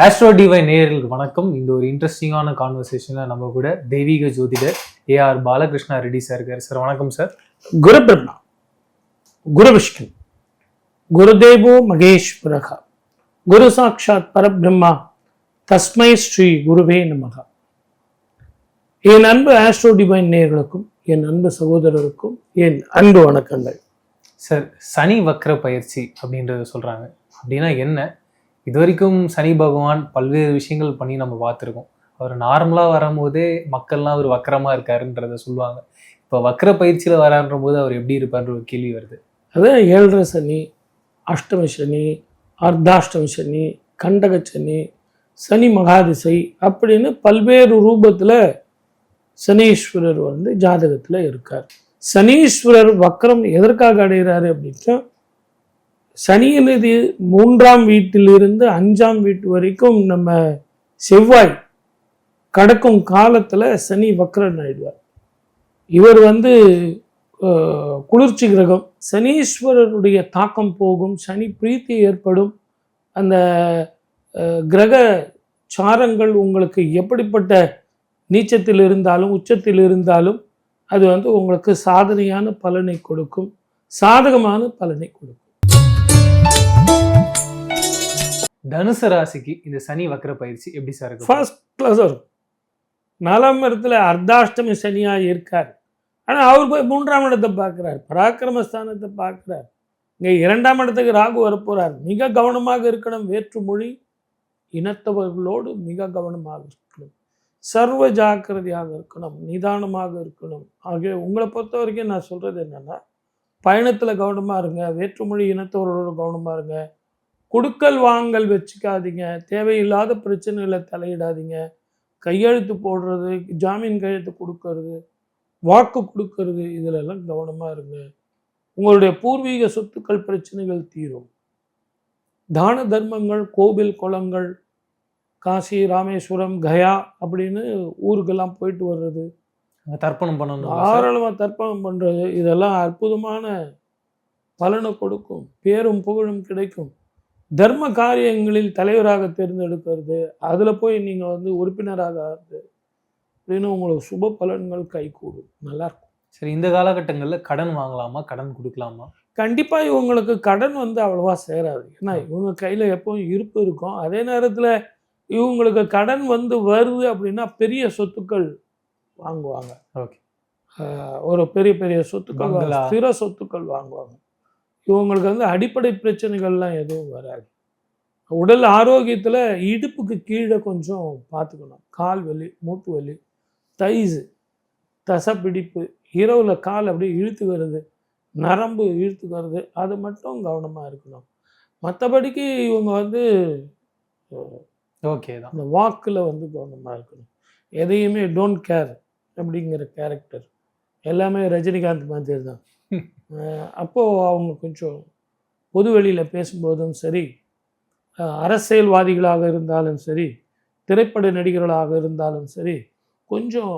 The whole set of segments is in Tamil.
ஆஸ்ட்ரோ டிவைன் நேயர்களுக்கு வணக்கம். இந்த ஒரு இன்ட்ரெஸ்டிங்கான கான்வர்சேஷன்ல நம்ம கூட தெய்வீக ஜோதிடர் ஏஆர் பாலகிருஷ்ணா ரெட்டி சார் இருக்காரு. சார் வணக்கம் சார். குரு பிரம்மா, குரு விஷ்ணு, குருதேவோ மகேஸ்வரக, குரு சாட்சாத் பரபிரம்மா, தஸ்மை ஸ்ரீ குருவே நமக. என் அன்பு ஆஸ்ட்ரோ டிவைன் நேயர்களுக்கும் என் அன்பு சகோதரருக்கும் என் அன்பு வணக்கங்கள். சார், சனி வக்ர பயிற்சி அப்படின்றத சொல்றாங்க. அப்படின்னா என்ன? இது வரைக்கும் சனி பகவான் பல்வேறு விஷயங்கள் பண்ணி நம்ம பார்த்துருக்கோம். அவர் நார்மலாக வரும்போதே மக்கள்லாம் அவர் வக்கரமாக இருக்காருன்றத சொல்லுவாங்க. இப்போ வக்ர பயிற்சியில் வரான்ற போது அவர் எப்படி இருப்பார்ன்ற ஒரு கேள்வி வருது. அதான் 7.5 சனி, அஷ்டம சனி, அர்த்தாஷ்டம சனி, கண்டக சனி, சனி மகாதிசை அப்படின்னு பல்வேறு ரூபத்தில் சனீஸ்வரர் ஜாதகத்தில் இருக்கார். சனீஸ்வரர் வக்ரம் எதற்காக அடைகிறாரு அப்படின்னா, சனியினது 3ஆம் வீட்டிலிருந்து 5ஆம் வீட்டு வரைக்கும் நம்ம செவ்வாய் கடக்கும் காலத்தில் சனி வக்ரன் ஆயிடுவார். இவர் குளிர்ச்சி கிரகம். சனீஸ்வரருடைய தாக்கம் போகும், சனி பிரீத்தி ஏற்படும். அந்த கிரக சாரங்கள் உங்களுக்கு எப்படிப்பட்ட நீச்சத்தில் இருந்தாலும் உச்சத்தில் இருந்தாலும் அது உங்களுக்கு சாதனையான பலனை கொடுக்கும், சாதகமான பலனை கொடுக்கும். தனுசு ராசிக்கு இந்த சனி வக்ர பயிற்சி எப்படி சார் இருக்கு? ஃபர்ஸ்ட் கிளாஸ் இருக்கும். 4ஆம் இடத்துல அர்த்தாஷ்டமி சனியாக இருக்கார். ஆனால் அவர் போய் 3ஆம் இடத்தை பார்க்குறார், பராக்கிரமஸ்தானத்தை பார்க்குறார். இங்கே 2ஆம் இடத்துக்கு ராகு வரப்போகிறார். மிக கவனமாக இருக்கணும். வேற்றுமொழி இனத்தவர்களோடு மிக கவனமாக இருக்கணும், சர்வ ஜாக்கிரதையாக இருக்கணும், நிதானமாக இருக்கணும். ஆகிய உங்களை பொறுத்த வரைக்கும் நான் சொல்கிறது என்னென்னா, பயணத்தில் கவனமாக இருங்க, வேற்றுமொழி இனத்தவர்களோடு கவனமாக இருங்க, கொடுக்கல் வாங்கல் வச்சுக்காதீங்க, தேவையில்லாத பிரச்சனைகளை தலையிடாதீங்க, கையெழுத்து போடுறது, ஜாமீன் கையெழுத்து கொடுக்கறது, வாக்கு கொடுக்கறது, இதிலெல்லாம் கவனமாக இருங்க. உங்களுடைய பூர்வீக சொத்துக்கள் பிரச்சனைகள் தீரும். தான தர்மங்கள், கோவில் குளங்கள், காசி, ராமேஸ்வரம், கயா அப்படின்னு ஊருக்கெல்லாம் போயிட்டு வர்றது, தர்ப்பணம் பண்ணணும், தாராளமாக தர்ப்பணம் பண்ணுறது, இதெல்லாம் அற்புதமான பலனை கொடுக்கும். பேரும் புகழும் கிடைக்கும். தர்ம காரியங்களில் தலைவராக தேர்ந்தெடுக்கிறது, அதில் போய் நீங்கள் உறுப்பினராக ஆகுது அப்படின்னு உங்களுக்கு சுப பலன்கள் கைகூடும். நல்லாயிருக்கும். சரி, இந்த காலகட்டங்களில் கடன் வாங்கலாமா, கடன் கொடுக்கலாமா? கண்டிப்பாக இவங்களுக்கு கடன் அவ்வளோவா சேராது. ஏன்னா இவங்க கையில் எப்பவும் இருப்பு இருக்கும். அதே நேரத்தில் இவங்களுக்கு கடன் வருது அப்படின்னா பெரிய சொத்துக்கள் வாங்குவாங்க. ஓகே, ஒரு பெரிய பெரிய சொத்துக்கள், ஸ்திர சொத்துக்கள் வாங்குவாங்க. இவங்களுக்கு அடிப்படை பிரச்சனைகள்லாம் எதுவும் வராது. உடல் ஆரோக்கியத்தில் இடுப்புக்கு கீழே கொஞ்சம் பார்த்துக்கணும். கால் வலி, மூட்டு வலி, தைஸு, தசப்பிடிப்பு, இரவில் கால் அப்படியே இழுத்து வருது, நரம்பு இழுத்து வருது, அது மட்டும் கவனமாக இருக்கணும். மற்றபடிக்கு இவங்க ஓகே தான். அந்த வாக்கில் கவனமாக இருக்கணும். எதையுமே டோன்ட் கேர் அப்படிங்கிற கேரக்டர் எல்லாமே ரஜினிகாந்த் மாதிரி தான். அப்போது அவங்க கொஞ்சம் பொது வெளியில் பேசும்போதும் சரி, அரசியல்வாதிகளாக இருந்தாலும் சரி, திரைப்பட நடிகர்களாக இருந்தாலும் சரி, கொஞ்சம்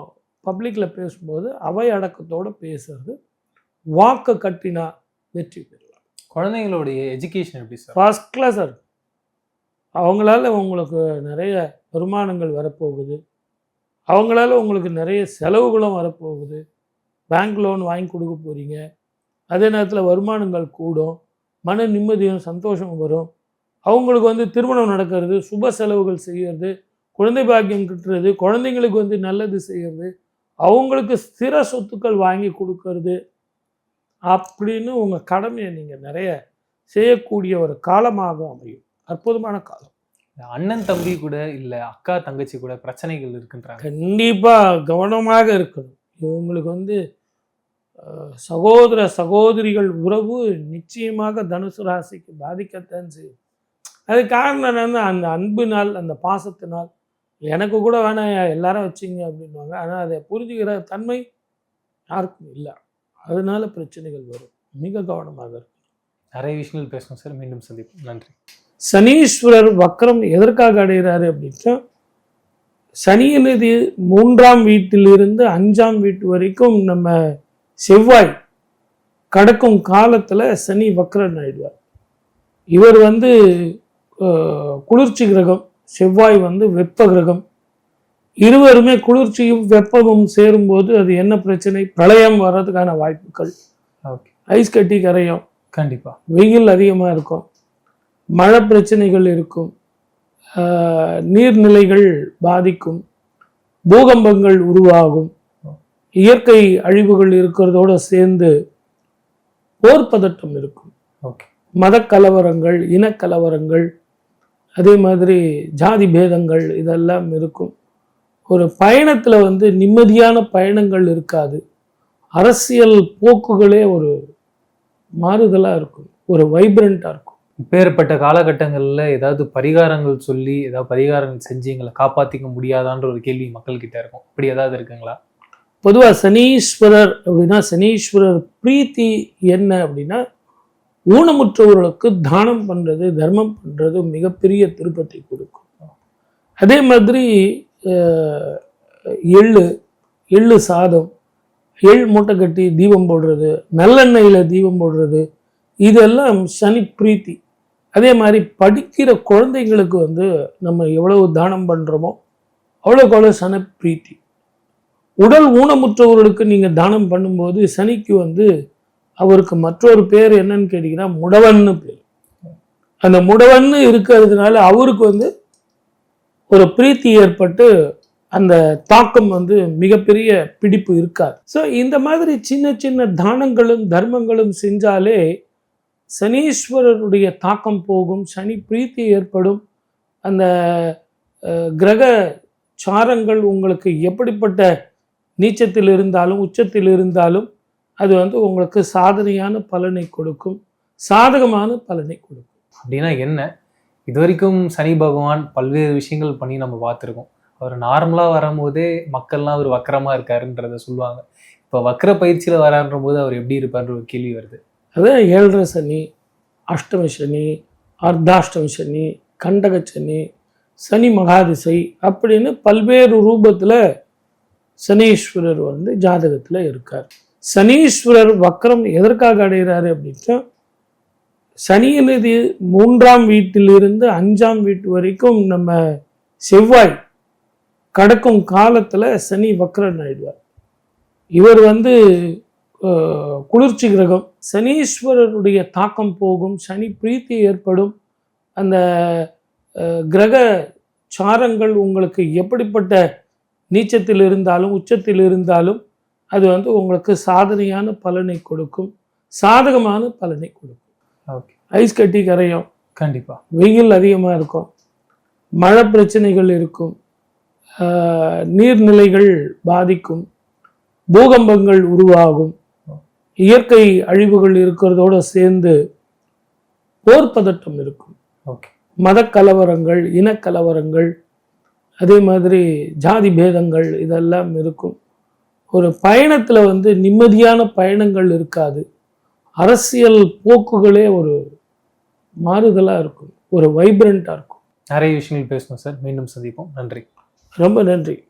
பப்ளிக்கில் பேசும்போது அவை அடக்கத்தோடு பேசுறது, வாக்கை கட்டினா வெற்றி பெறலாம். குழந்தைங்களுடைய எஜுகேஷன் எப்படி சார்? ஃபர்ஸ்ட் கிளாஸ் இருக்கும். அவங்களால உங்களுக்கு நிறைய வருமானங்கள் வரப்போகுது, அவங்களால உங்களுக்கு நிறைய செலவுகளும் வரப்போகுது. பேங்க் லோன் வாங்கி கொடுக்க போகிறீங்க. அதே நேரத்தில் வருமானங்கள் கூடும், மன நிம்மதியும் சந்தோஷம் வரும். அவங்களுக்கு திருமணம் நடக்கிறது, சுப செலவுகள் செய்கிறது, குழந்தை பாக்கியம் கிட்டுறது, குழந்தைங்களுக்கு நல்லது செய்கிறது, அவங்களுக்கு ஸ்திர சொத்துக்கள் வாங்கி கொடுக்கறது அப்படின்னு உங்கள் கடமையை நீங்கள் நிறைய செய்யக்கூடிய ஒரு காலமாக அமையும். அற்புதமான காலம். அண்ணன் தம்பி கூட இல்லை அக்கா தங்கச்சி கூட பிரச்சனைகள் இருக்குன்றாங்க. கண்டிப்பாக கவனமாக இருக்கணும். இவங்களுக்கு சகோதர சகோதரிகள் உறவு நிச்சயமாக தனுசு ராசிக்கு பாதிக்கத்தான் செய்யும். அது காரணம் என்னன்னா, அந்த அன்பினால், அந்த பாசத்தினால், எனக்கு கூட வேணாம் எல்லாரும் வச்சிங்க அப்படின்வாங்க. ஆனால் அதை புரிஞ்சுக்கிற தன்மை யாருக்கும் இல்லை. அதனால பிரச்சனைகள் வரும். மிக கவனமாக இருக்கும். நிறைய விஷயங்கள் பேசணும் சார். மீண்டும் சந்திப்போம். நன்றி. சனீஸ்வரர் வக்ரம் எதற்காக அடைகிறாரு அப்படின்னா, சனியினது 3ஆம் வீட்டிலிருந்து 5ஆம் வீட்டு வரைக்கும் நம்ம செவ்வாய் கடக்கும் காலத்தில் சனி வக்ரன் ஆயிடுவார். இவர் குளிர்ச்சி கிரகம். செவ்வாய் வந்து வெப்ப கிரகம். இருவருமே குளிர்ச்சியும் வெப்பமும் சேரும்போது அது என்ன பிரச்சனை? பிரளயம் வர்றதுக்கான வாய்ப்புகள். ஓகே. ஐஸ் கட்டி கரையும், கண்டிப்பா. வெயில் அதிகமாக இருக்கும், மழை பிரச்சனைகள் இருக்கும், நீர்நிலைகள் பாதிக்கும், பூகம்பங்கள் உருவாகும், இயற்கை அழிவுகள் இருக்கிறதோட சேர்ந்து போர் பதட்டம் இருக்கும், ஓகே. மத கலவரங்கள், இனக்கலவரங்கள், அதே மாதிரி ஜாதி பேதங்கள் இதெல்லாம் இருக்கும். ஒரு பயணத்தில் வந்து நிம்மதியான பயணங்கள் இருக்காது. அரசியல் போக்குகளே ஒரு மாறுதலாக இருக்கும், ஒரு வைப்ரண்ட்டாக இருக்கும். இப்பேற்பட்ட காலகட்டங்களில் ஏதாவது பரிகாரங்கள் சொல்லி ஏதாவது பரிகாரங்கள் செஞ்சு எங்களை காப்பாற்றிக்க முடியாதான்ற ஒரு கேள்வி மக்கள்கிட்ட இருக்கும். அப்படி ஏதாவது இருக்குங்களா? பொதுவாக சனீஸ்வரர் அப்படின்னா, சனீஸ்வரர் பிரீத்தி என்ன அப்படின்னா, ஊனமுற்றவர்களுக்கு தானம் பண்ணுறது, தர்மம் பண்ணுறது மிகப்பெரிய திருப்பத்தை கொடுக்கும். அதே மாதிரி எள்ளு சாதம், மூட்டை கட்டி தீபம் போடுறது, நல்லெண்ணெயில் தீபம் போடுறது, இதெல்லாம் சனி பிரீத்தி. அதே மாதிரி படிக்கிற குழந்தைங்களுக்கு வந்து நம்ம எவ்வளவு தானம் பண்ணுறோமோ அவ்வளோக்கு அவ்வளோ சனி பிரீத்தி. உடல் ஊனமுற்றவர்களுக்கு நீங்கள் தானம் பண்ணும்போது சனிக்கு வந்து அவருக்கு மற்றொரு பேர் என்னன்னு கேட்டிங்கன்னா முடவன்னு பேர். அந்த முடவன்னு இருக்கிறதுனால அவருக்கு வந்து ஒரு பிரீத்தி ஏற்பட்டு அந்த தாக்கம் வந்து மிகப்பெரிய பிடிப்பு இருக்காது. ஸோ இந்த மாதிரி சின்ன சின்ன தானங்களும் தர்மங்களும் செஞ்சாலே சனீஸ்வரருடைய தாக்கம் போகும், சனி பிரீத்தி ஏற்படும். அந்த கிரக சாரங்கள் உங்களுக்கு எப்படிப்பட்ட நீச்சத்தில் இருந்தாலும் உச்சத்தில் இருந்தாலும் அது வந்து உங்களுக்கு சாதனையான பலனை கொடுக்கும், சாதகமான பலனை கொடுக்கும். அப்படின்னா என்ன? இது வரைக்கும் சனி பகவான் பல்வேறு விஷயங்கள் பண்ணி நம்ம பார்த்துருக்கோம். அவர் நார்மலாக வரும்போதே மக்கள்லாம் அவர் வக்கரமாக இருக்காருன்றத சொல்லுவாங்க. இப்போ வக்கர பயிற்சியில் வரான்ற போது அவர் எப்படி இருப்பார்ன்ற ஒரு கேள்வி வருது. அதான் 7.5 சனி, அஷ்டம சனி, அர்த்தாஷ்டம சனி, கண்டக சனி, சனி மகாதிசை அப்படின்னு பல்வேறு ரூபத்தில் சனீஸ்வரர் வந்து ஜாதகத்தில் இருக்கார். சனீஸ்வரர் வக்கரம் எதற்காக அடைகிறாரு அப்படின்னா, சனியினது 3ஆம் வீட்டிலிருந்து 5ஆம் வீட்டு வரைக்கும் நம்ம செவ்வாய் கடக்கும் காலத்தில் சனி வக்கரன் ஆயிடுவார். இவர் வந்து குளிர்ச்சி கிரகம். சனீஸ்வரருடைய தாக்கம் போகும், சனி பிரீத்தி ஏற்படும். அந்த கிரக சாரங்கள் உங்களுக்கு எப்படிப்பட்ட நீச்சத்தில் இருந்தாலும் உச்சத்தில் இருந்தாலும் அது வந்து உங்களுக்கு சாதனையான பலனை கொடுக்கும், சாதகமான பலனை கொடுக்கும். ஓகே. ஐஸ் கட்டி கரையும், கண்டிப்பாக. வெயில் அதிகமாக இருக்கும், மழை பிரச்சனைகள் இருக்கும், நீர்நிலைகள் பாதிக்கும், பூகம்பங்கள் உருவாகும், இயற்கை அழிவுகள் இருக்கிறதோட சேர்ந்து போர் பதட்டம் இருக்கும், ஓகே. மத கலவரங்கள், இனக்கலவரங்கள், அதே மாதிரி ஜாதி பேதங்கள் இதெல்லாம் இருக்கும். ஒரு பயணத்தில் வந்து நிம்மதியான பயணங்கள் இருக்காது. அரசியல் போக்குகளே ஒரு மாறுதலாக இருக்கும், ஒரு வைப்ரண்ட்டாக இருக்கும். நிறைய விஷயங்கள் பேசணும் சார். மீண்டும் சந்திப்போம். நன்றி. ரொம்ப நன்றி.